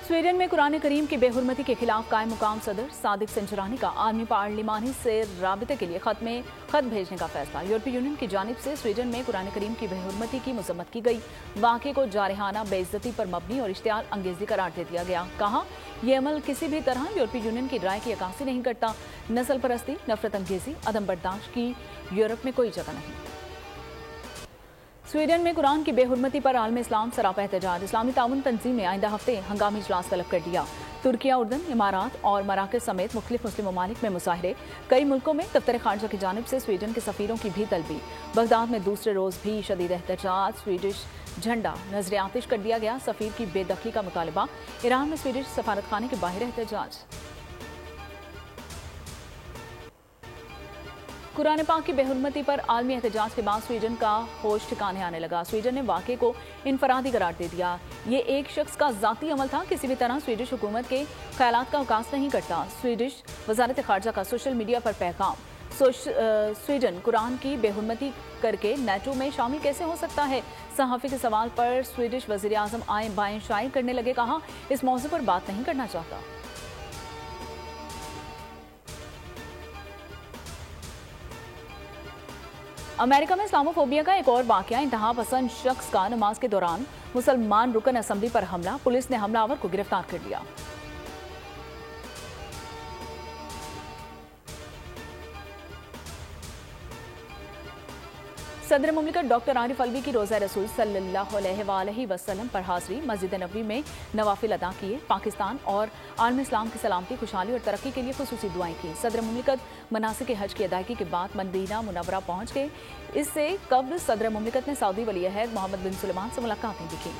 Sweden में कुरान करीम की बेहुरमती के खिलाफ कायम मुकाम सदर सादिक संजरानी का आलमी पार्लिमानी से राबिते के लिए खत भेजने का फैसला। यूरोपीय यूनियन की जानिब से स्वीडन में कुरान करीम की बेहुरमती की मजम्मत की गई। वाक़े को जारहाना, बेइज्जती पर मबनी और इश्तियाल अंगेजी करार दे दिया गया। कहा, यह अमल किसी भी तरह यूरोपीय यूनियन की राय की अक्कासी नहीं करता। नस्ल परस्ती, नफरत अंगेजी, अदम बर्दाश्त की यूरोप में कोई जगह नहीं। स्वीडन में कुरान की बेहुरमती पर आलम इस्लाम सरापा एहतजाज। इस्लामी ताउन तंजीम ने आइंदा हफ्ते हंगामी इजलास तलब कर दिया। तुर्किया, उर्दन, इमारात और मराकज समेत मुख्तलिफ मुस्लिम ममालिक में मुजाहरे। कई मुल्कों में दफ्तर खारजा की जानिब से स्वीडन के सफीरों की भी तलबी। बगदाद में दूसरे रोज भी शदीद एहतजाज। स्वीडिश झंडा नजर आतिश कर दिया गया। सफीर की बेदखली का मुतालबा। ईरान में स्वीडिश सफारतखाने के बाहर एहतजाज। कुरान पाक की बेहुरमती पर आलमी एहतजाज के बाद स्वीडन का होश ठिकाने आने लगा। स्वीडन ने वाक़े को इनफरादी करार दे दिया। ये एक शख्स का ज़ाती अमल था, किसी भी तरह स्वीडिश हुकूमत के ख्यालात का अवकाश नहीं करता। स्वीडिश वजारत खारजा का सोशल मीडिया पर पैगाम। स्वीडन कुरान की बेहुरमती करके नेटो में शामिल कैसे हो सकता है? सहाफ़ी के सवाल पर स्वीडिश वज़ीर आज़म आएं बाएं शाये करने लगे। कहा, इस मौजू पर बात नहीं करना चाहता। अमेरिका में इस्लामोफोबिया का एक और वाकया। इंतहा पसंद शख्स का नमाज के दौरान मुसलमान रुकन असेंबली पर हमला। पुलिस ने हमलावर को गिरफ्तार कर लिया। सदर मुमलिकत डॉक्टर आरिफ अलवी की रोज़ा रसूल सल्लल्लाहु अलैहि वसल्लम पर हाजिरी। मस्जिद नबवी में नवाफिल अदा किए। पाकिस्तान और आलम इस्लाम की सलामती, खुशहाली और तरक्की के लिए खुसूसी दुआएं की। सदर मुमलिकत मनासिक हज की अदायगी के बाद मदीना मुनव्वरा पहुंच गए। इससे कब्ल सदर मुमलिकत ने सऊदी वली अहद मोहम्मद बिन सुलेमान से मुलाकातें भी की।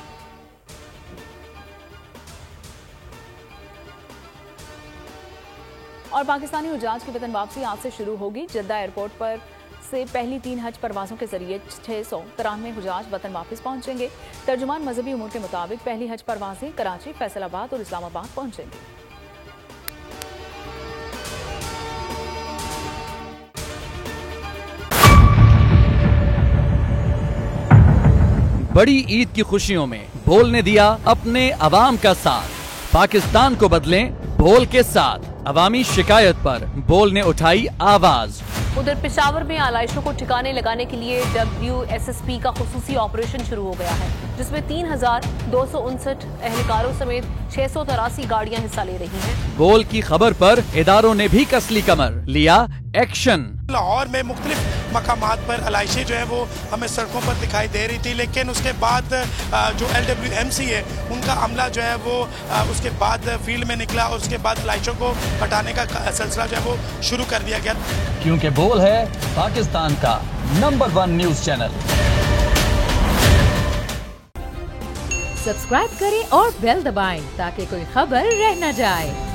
और पाकिस्तानी हुज्जाज की वतन वापसी आज से शुरू होगी। जद्दा एयरपोर्ट पर से पहली 3 हज परवाजों के जरिए 693 हुज्जाज वतन वापस पहुंचेंगे। तर्जुमान मजहबी उमूर के मुताबिक पहली हज परवाजें कराची, फैसलाबाद और इस्लामाबाद पहुंचेंगी। बड़ी ईद की खुशियों में बोल ने दिया अपने अवाम का साथ। पाकिस्तान को बदलें बोल के साथ। अवामी शिकायत पर बोल ने उठाई आवाज। उधर पेशावर में आलाइशों को ठिकाने लगाने के लिए WSSP का खुसूसी ऑपरेशन शुरू हो गया है, जिसमें 3259 एहलकारों समेत 683 गाड़ियां हिस्सा ले रही हैं। बोल की खबर पर इदारों ने भी कसली कमर, लिया एक्शन। लाहौर में मुख्तलिफ मकामात पर आलाइशें जो है वो हमें सड़कों पर दिखाई दे रही थी, लेकिन उसके बाद जो LWMC है उनका अमला जो है वो उसके बाद फील्ड में निकला और उसके बाद आलाइशों को हटाने का सिलसिला जो है वो शुरू कर दिया गया। क्योंकि बोल है पाकिस्तान का नंबर 1 न्यूज चैनल। सब्सक्राइब करें और बेल दबाएं ताकि कोई खबर रह न जाए।